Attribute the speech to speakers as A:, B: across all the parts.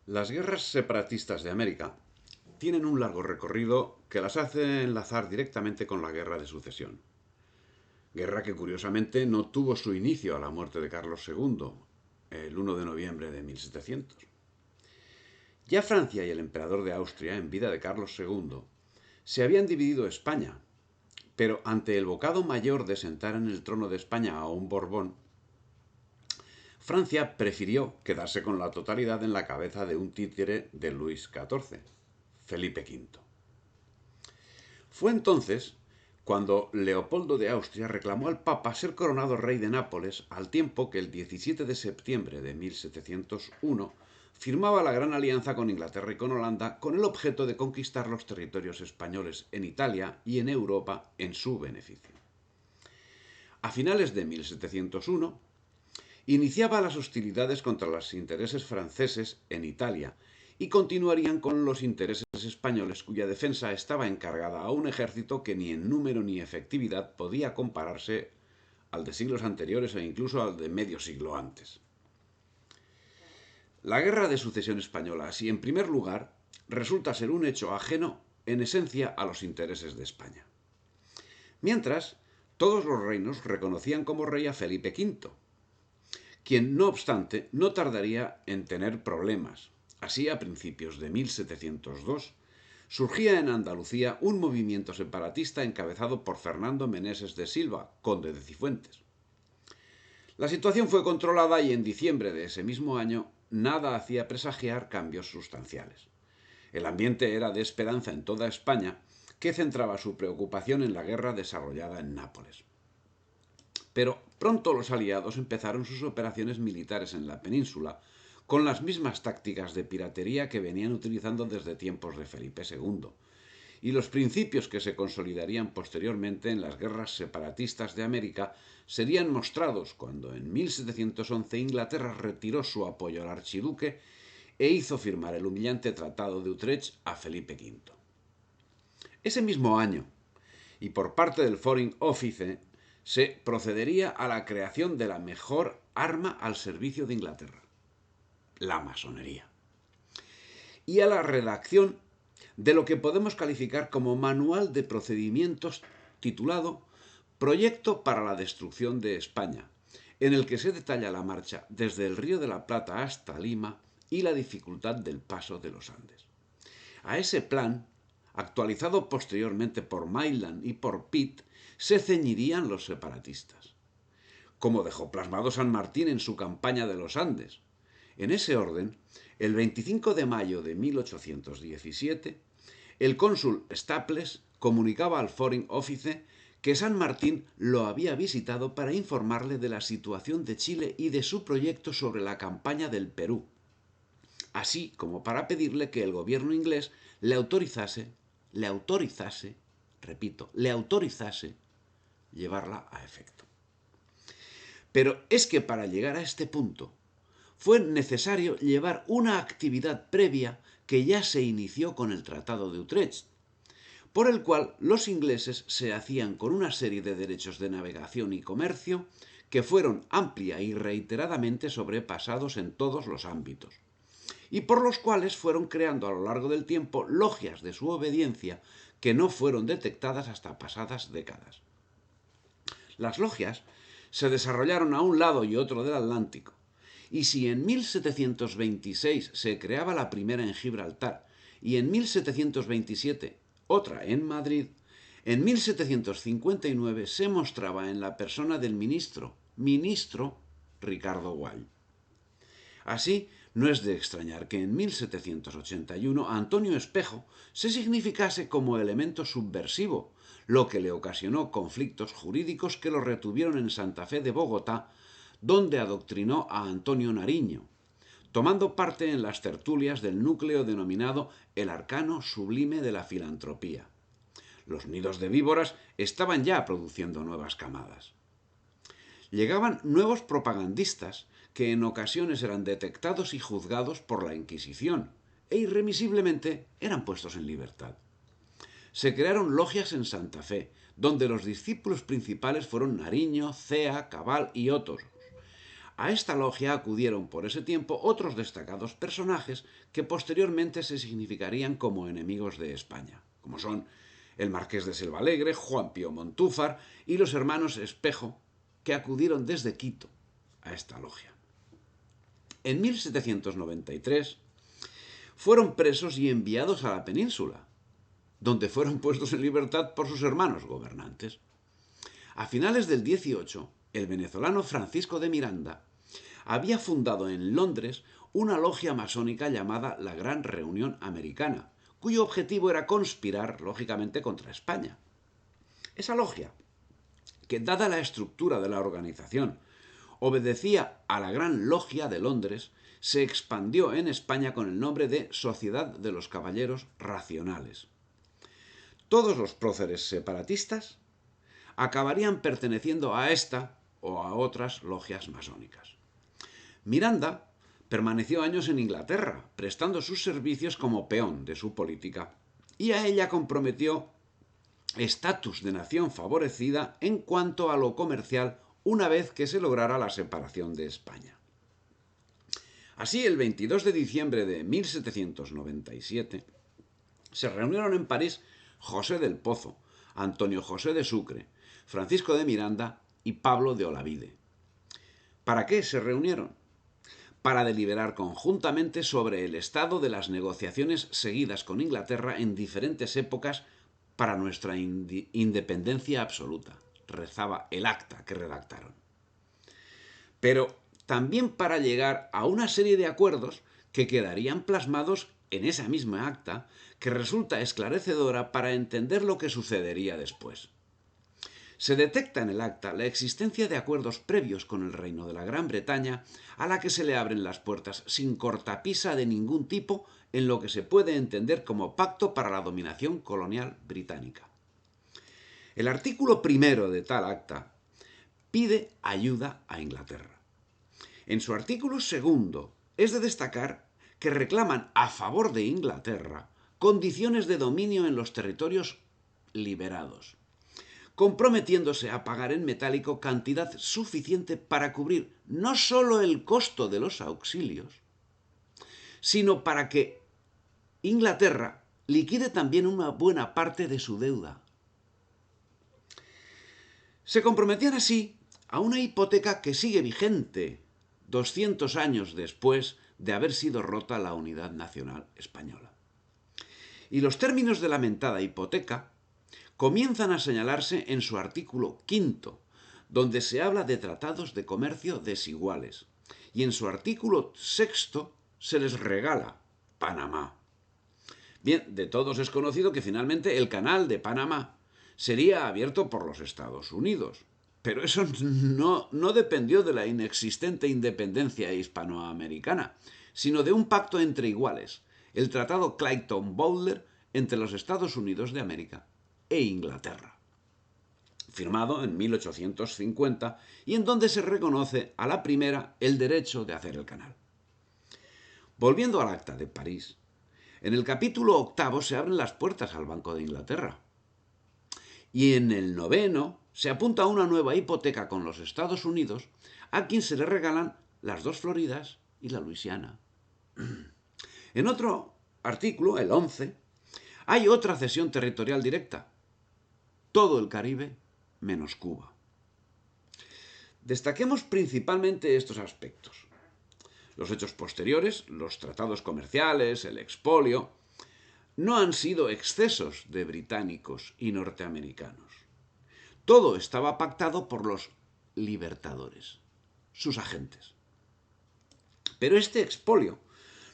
A: Las guerras separatistas de América tienen un largo recorrido que las hace enlazar directamente con la Guerra de Sucesión. Guerra que curiosamente no tuvo su inicio a la muerte de Carlos II, el 1 de noviembre de 1700. Ya Francia y el emperador de Austria, en vida de Carlos II, se habían dividido España, pero ante el bocado mayor de sentar en el trono de España a un Borbón, Francia prefirió quedarse con la totalidad en la cabeza de un títere de Luis XIV, Felipe V. Fue entonces cuando Leopoldo de Austria reclamó al Papa ser coronado rey de Nápoles, al tiempo que el 17 de septiembre de 1701 firmaba la Gran Alianza con Inglaterra y con Holanda con el objeto de conquistar los territorios españoles en Italia y en Europa en su beneficio. A finales de 1701, iniciaba las hostilidades contra los intereses franceses en Italia y continuarían con los intereses españoles, cuya defensa estaba encargada a un ejército que ni en número ni efectividad podía compararse al de siglos anteriores e incluso al de medio siglo antes. La Guerra de Sucesión Española, así en primer lugar, resulta ser un hecho ajeno en esencia a los intereses de España. Mientras, todos los reinos reconocían como rey a Felipe V, quien no obstante no tardaría en tener problemas. Así, a principios de 1702, surgía en Andalucía un movimiento separatista encabezado por Fernando Meneses de Silva, conde de Cifuentes. La situación fue controlada y en diciembre de ese mismo año nada hacía presagiar cambios sustanciales. El ambiente era de esperanza en toda España, que centraba su preocupación en la guerra desarrollada en Nápoles. Pero pronto los aliados empezaron sus operaciones militares en la península, con las mismas tácticas de piratería que venían utilizando desde tiempos de Felipe II, y los principios que se consolidarían posteriormente en las guerras separatistas de América serían mostrados cuando en 1711 Inglaterra retiró su apoyo al archiduque e hizo firmar el humillante Tratado de Utrecht a Felipe V. Ese mismo año, y por parte del Foreign Office, se procedería a la creación de la mejor arma al servicio de Inglaterra, la masonería, y a la redacción de lo que podemos calificar como Manual de Procedimientos titulado Proyecto para la Destrucción de España, en el que se detalla la marcha desde el Río de la Plata hasta Lima y la dificultad del paso de los Andes. A ese plan, actualizado posteriormente por Maitland y por Pitt, se ceñirían los separatistas, como dejó plasmado San Martín en su campaña de los Andes. En ese orden, el 25 de mayo de 1817, el cónsul Staples comunicaba al Foreign Office que San Martín lo había visitado para informarle de la situación de Chile y de su proyecto sobre la campaña del Perú, así como para pedirle que el gobierno inglés le autorizase, le autorizase llevarla a efecto. Pero es que para llegar a este punto fue necesario llevar una actividad previa que ya se inició con el Tratado de Utrecht, por el cual los ingleses se hacían con una serie de derechos de navegación y comercio que fueron amplia y reiteradamente sobrepasados en todos los ámbitos, y por los cuales fueron creando a lo largo del tiempo logias de su obediencia que no fueron detectadas hasta pasadas décadas. Las logias se desarrollaron a un lado y otro del Atlántico, y si en 1726 se creaba la primera en Gibraltar y en 1727 otra en Madrid, en 1759 se mostraba en la persona del ministro Ricardo Guall. Así, no es de extrañar que en 1781 Antonio Espejo se significase como elemento subversivo, lo que le ocasionó conflictos jurídicos que lo retuvieron en Santa Fe de Bogotá, donde adoctrinó a Antonio Nariño, tomando parte en las tertulias del núcleo denominado el arcano sublime de la filantropía. Los nidos de víboras estaban ya produciendo nuevas camadas. Llegaban nuevos propagandistas que en ocasiones eran detectados y juzgados por la Inquisición e irremisiblemente eran puestos en libertad. Se crearon logias en Santa Fe, donde los discípulos principales fueron Nariño, Cea, Cabal y otros, A esta logia acudieron por ese tiempo otros destacados personajes que posteriormente se significarían como enemigos de España, como son el marqués de Selvalegre, Juan Pío Montúfar y los hermanos Espejo, que acudieron desde Quito a esta logia. En 1793 fueron presos y enviados a la península, donde fueron puestos en libertad por sus hermanos gobernantes. A finales del 18, el venezolano Francisco de Miranda había fundado en Londres una logia masónica llamada la Gran Reunión Americana, cuyo objetivo era conspirar, lógicamente, contra España. Esa logia, que dada la estructura de la organización, obedecía a la Gran Logia de Londres, se expandió en España con el nombre de Sociedad de los Caballeros Racionales. Todos los próceres separatistas acabarían perteneciendo a esta o a otras logias masónicas. Miranda permaneció años en Inglaterra, prestando sus servicios como peón de su política, y a ella comprometió estatus de nación favorecida en cuanto a lo comercial una vez que se lograra la separación de España. Así, el 22 de diciembre de 1797, se reunieron en París José del Pozo, Antonio José de Sucre, Francisco de Miranda y Pablo de Olavide. ¿Para qué se reunieron? Para deliberar conjuntamente sobre el estado de las negociaciones seguidas con Inglaterra en diferentes épocas para nuestra independencia absoluta, rezaba el acta que redactaron. Pero también para llegar a una serie de acuerdos que quedarían plasmados en esa misma acta, que resulta esclarecedora para entender lo que sucedería después. Se detecta en el acta la existencia de acuerdos previos con el Reino de la Gran Bretaña, a la que se le abren las puertas sin cortapisa de ningún tipo en lo que se puede entender como pacto para la dominación colonial británica. El artículo primero de tal acta pide ayuda a Inglaterra. En su artículo segundo es de destacar que reclaman a favor de Inglaterra condiciones de dominio en los territorios liberados, comprometiéndose a pagar en metálico cantidad suficiente para cubrir no solo el costo de los auxilios, sino para que Inglaterra liquide también una buena parte de su deuda. Se comprometían así a una hipoteca que sigue vigente 200 años después de haber sido rota la unidad nacional española. Y los términos de la mentada hipoteca comienzan a señalarse en su artículo quinto, donde se habla de tratados de comercio desiguales, y en su artículo sexto se les regala Panamá. Bien, de todos es conocido que finalmente el canal de Panamá sería abierto por los Estados Unidos, pero eso no dependió de la inexistente independencia hispanoamericana, sino de un pacto entre iguales, el Tratado Clayton-Bowler entre los Estados Unidos de América e Inglaterra, firmado en 1850 y en donde se reconoce a la primera el derecho de hacer el canal. Volviendo al Acta de París, en el capítulo octavo se abren las puertas al Banco de Inglaterra y en el noveno se apunta a una nueva hipoteca con los Estados Unidos, a quien se le regalan las dos Floridas y la Luisiana. En otro artículo, el 11, hay otra cesión territorial directa, todo el Caribe menos Cuba. Destaquemos principalmente estos aspectos. Los hechos posteriores, los tratados comerciales, el expolio, no han sido excesos de británicos y norteamericanos. Todo estaba pactado por los libertadores, sus agentes. Pero este expolio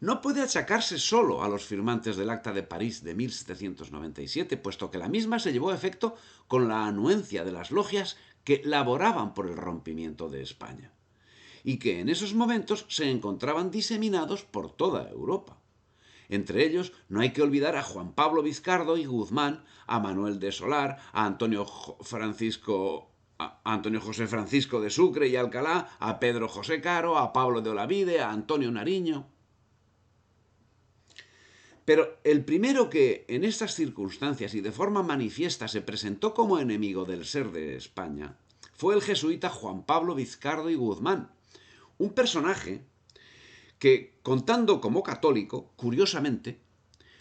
A: no puede achacarse solo a los firmantes del Acta de París de 1797, puesto que la misma se llevó a efecto con la anuencia de las logias que laboraban por el rompimiento de España, y que en esos momentos se encontraban diseminados por toda Europa. Entre ellos no hay que olvidar a Juan Pablo Vizcardo y Guzmán, a Manuel de Solar, a Antonio José Francisco de Sucre y Alcalá, a Pedro José Caro, a Pablo de Olavide, a Antonio Nariño. Pero el primero que, en estas circunstancias y de forma manifiesta, se presentó como enemigo del ser de España fue el jesuita Juan Pablo Vizcardo y Guzmán, Un personaje que, contando como católico, curiosamente,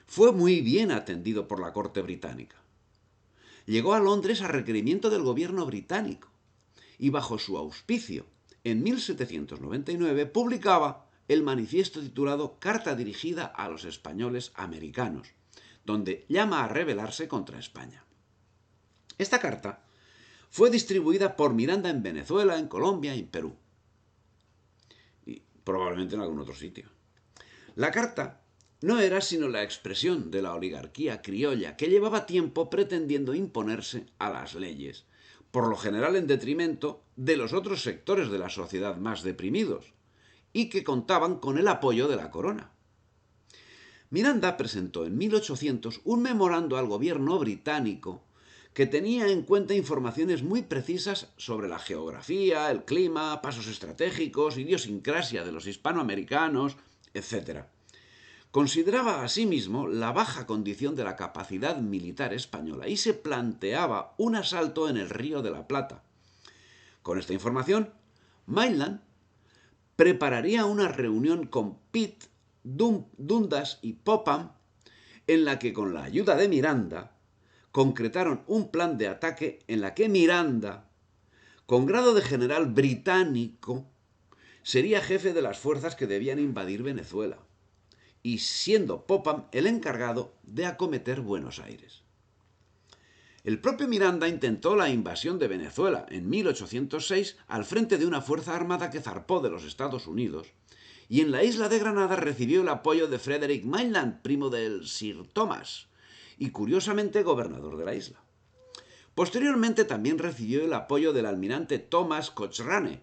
A: fue muy bien atendido por la corte británica. Llegó a Londres a requerimiento del gobierno británico y bajo su auspicio, en 1799, publicaba el manifiesto titulado Carta dirigida a los españoles americanos, donde llama a rebelarse contra España. Esta carta fue distribuida por Miranda en Venezuela, en Colombia y en Perú, y probablemente en algún otro sitio. La carta no era sino la expresión de la oligarquía criolla que llevaba tiempo pretendiendo imponerse a las leyes, por lo general en detrimento de los otros sectores de la sociedad más deprimidos, y que contaban con el apoyo de la corona. Miranda presentó en 1800 un memorando al gobierno británico que tenía en cuenta informaciones muy precisas sobre la geografía, el clima, pasos estratégicos, idiosincrasia de los hispanoamericanos, etc. Consideraba asimismo la baja condición de la capacidad militar española y se planteaba un asalto en el Río de la Plata. Con esta información, Maitland prepararía una reunión con Pitt, Dundas y Popham, en la que con la ayuda de Miranda concretaron un plan de ataque en la que Miranda, con grado de general británico, sería jefe de las fuerzas que debían invadir Venezuela, y siendo Popham el encargado de acometer Buenos Aires. El propio Miranda intentó la invasión de Venezuela en 1806 al frente de una fuerza armada que zarpó de los Estados Unidos, y en la isla de Granada recibió el apoyo de Frederick Maitland, primo del Sir Thomas, y curiosamente gobernador de la isla. Posteriormente también recibió el apoyo del almirante Thomas Cochrane,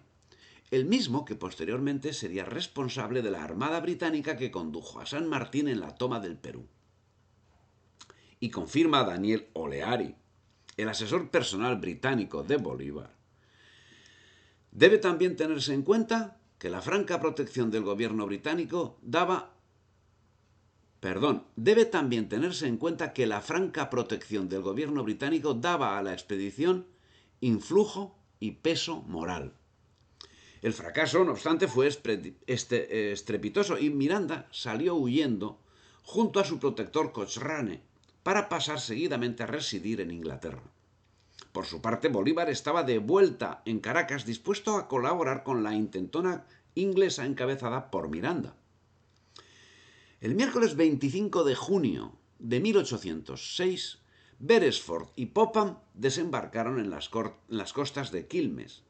A: el mismo que posteriormente sería responsable de la Armada Británica que condujo a San Martín en la toma del Perú. Y confirma Daniel O'Leary, el asesor personal británico de Bolívar. Debe también tenerse en cuenta que la franca protección del gobierno británico debe también tenerse en cuenta que la franca protección del gobierno británico daba a la expedición influjo y peso moral. El fracaso, no obstante, fue estrepitoso y Miranda salió huyendo junto a su protector Cochrane para pasar seguidamente a residir en Inglaterra. Por su parte, Bolívar estaba de vuelta en Caracas dispuesto a colaborar con la intentona inglesa encabezada por Miranda. El miércoles 25 de junio de 1806, Beresford y Popham desembarcaron en las costas de Quilmes.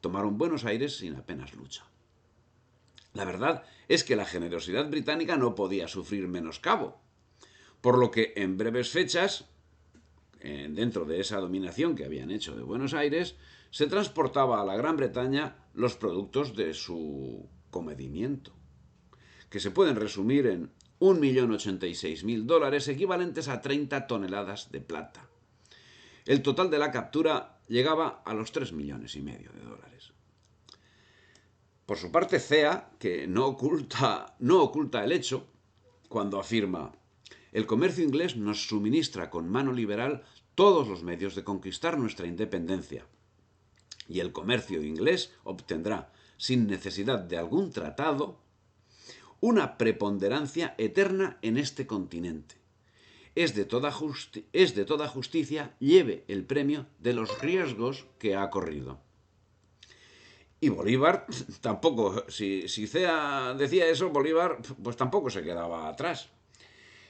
A: Tomaron Buenos Aires sin apenas lucha. La verdad es que la generosidad británica no podía sufrir menoscabo, por lo que en breves fechas, dentro de esa dominación que habían hecho de Buenos Aires, se transportaba a la Gran Bretaña los productos de su comedimiento, que se pueden resumir en 1.086.000 dólares, equivalentes a 30 toneladas de plata. El total de la captura llegaba a los 3,5 millones de dólares. Por su parte, Cea, que no oculta el hecho, cuando afirma: el comercio inglés nos suministra con mano liberal todos los medios de conquistar nuestra independencia, y el comercio inglés obtendrá, sin necesidad de algún tratado, una preponderancia eterna en este continente. Es de toda justicia lleve el premio de los riesgos que ha corrido. Y Bolívar tampoco, si Cea decía eso, Bolívar pues tampoco se quedaba atrás.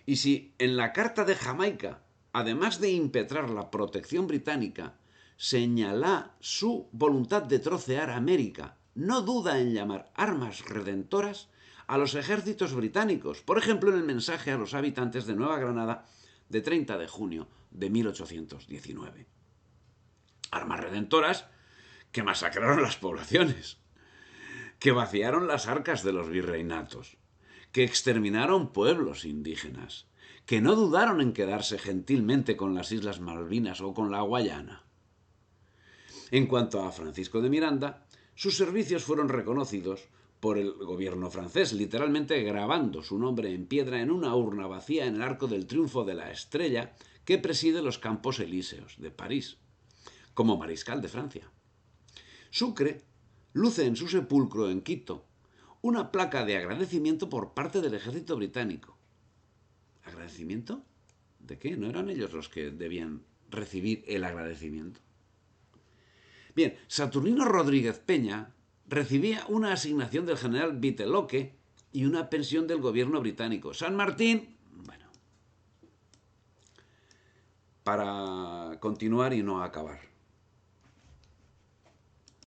A: Y si en la Carta de Jamaica, además de impetrar la protección británica, señala su voluntad de trocear América, no duda en llamar armas redentoras a los ejércitos británicos, por ejemplo en el mensaje a los habitantes de Nueva Granada de 30 de junio de 1819. Armas redentoras que masacraron las poblaciones, que vaciaron las arcas de los virreinatos, que exterminaron pueblos indígenas, que no dudaron en quedarse gentilmente con las Islas Malvinas o con la Guayana. En cuanto a Francisco de Miranda, sus servicios fueron reconocidos por el gobierno francés, literalmente grabando su nombre en piedra en una urna vacía en el Arco del Triunfo de la Estrella que preside los Campos Elíseos de París, como mariscal de Francia. Sucre luce en su sepulcro en Quito una placa de agradecimiento por parte del ejército británico. ¿Agradecimiento? ¿De qué? ¿No eran ellos los que debían recibir el agradecimiento? Bien, Saturnino Rodríguez Peña recibía una asignación del general Viteloque y una pensión del gobierno británico. San Martín, bueno, para continuar y no acabar.